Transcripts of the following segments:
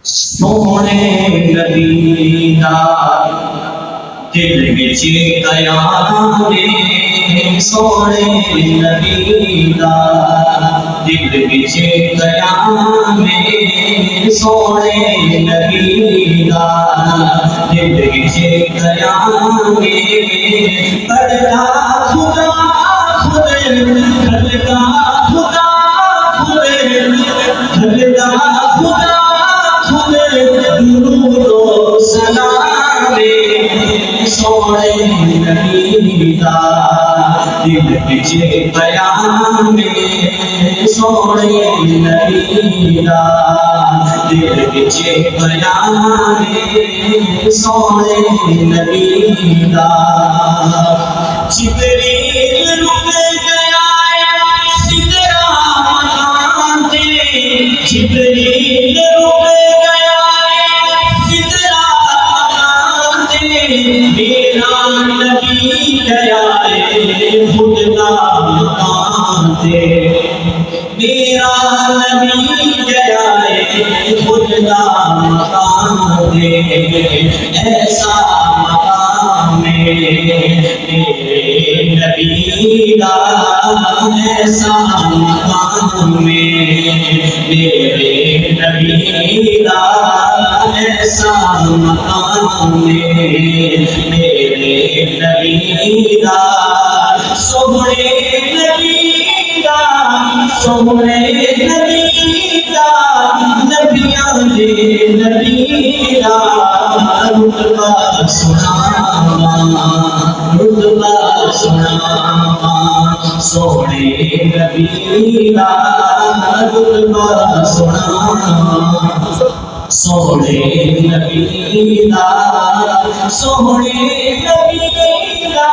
سونے نبی دا دل وچ قیام سونے نبی دا دل وچ قیام سونے نبی دا دل وچ قیام پڑھتا خدا خود کھلتا خدا خود کھلتا خدا خود درود و سلام سونے نبی دا دل وچ قیام سونے نبی دا دل وچ قیام سونے نبی دا جبریل رک گیا سدرا مکان تے جبریل رک گیا سدرا مکان تے میرا نبی گیا خدا مکان تے میرا نبی گیا خدا مکان تے ایسا مقام میرے نبی دا ایسا مقام میرے نبی دا ایسا مقام میرے نبی دا سونے نبی دا سونے نبی دا نبیاں دے نبی دا رتبہ سناواں رتبہ سناواں سونے نبی دا رتبہ سناواں سونے نبی دا سونے نبی دا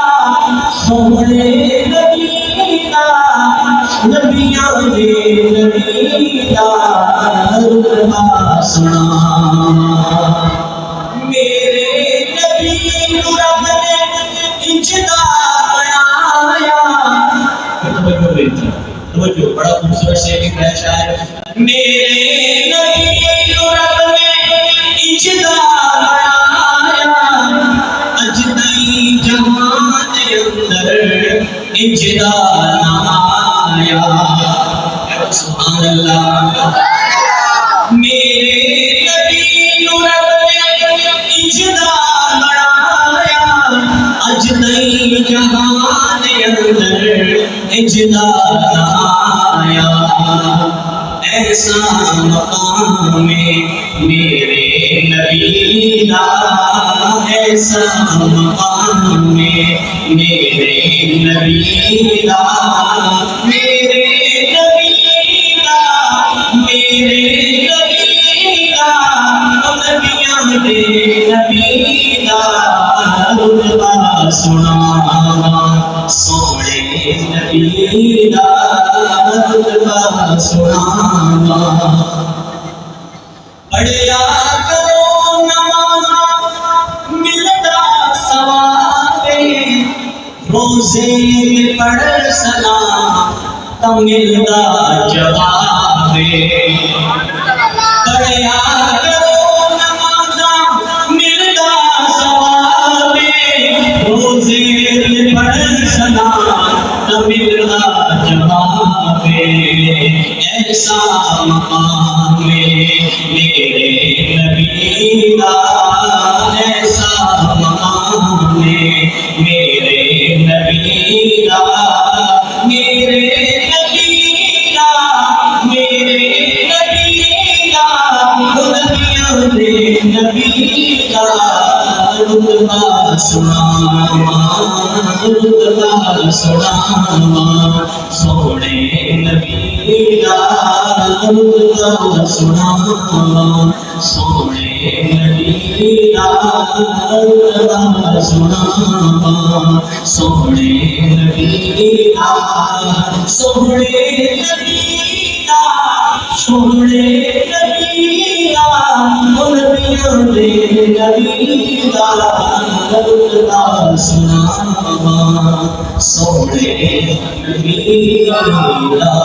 سونے نبی دا نبیاں دے نبی دا رتبہ سناواں میرے نبی نو رب نے انجدا بنایا توجہ بڑا خوبصورت شعر لکھا ہے شاعر میرے نبی نو رب نے انجدا بنایا اج تئی جہان دے اندر انجدا نہ آیا سبحان اللہ میرے نبی نو رب انجدا بنایا اج تئی جہان دے اندر انجدا نہ آیا ایسا مقام میرے نبی دا ایسا مقام میرے نبی دا میرے نبی دا میرے نبی دا نبیاں دے نبی دا رتبہ سناواں سونے نبی دا رتبہ سناواں پڑھیا کرو نماز ملتا ثواب روزے میں پڑھ سلام تو ملتا جواب پڑھیا کرو نماز ملتا ثواب روزے میں پڑھ سلام تو ملتا جواب ایسا مقام میرے نبی دا ایسا مقام میرے نبی دا میرے نبی دا میرے نبی دا نبیاں دے نبی دا رتبہ سناواں رتبہ سناواں سونے نبی دا رتبہ سناواں سونے نبی دا رتبہ سناواں سونے نبی دا سونے نبی دا سونے نبی دا نبیاں دے نبی دا رتبہ سناواں سونے نبی دا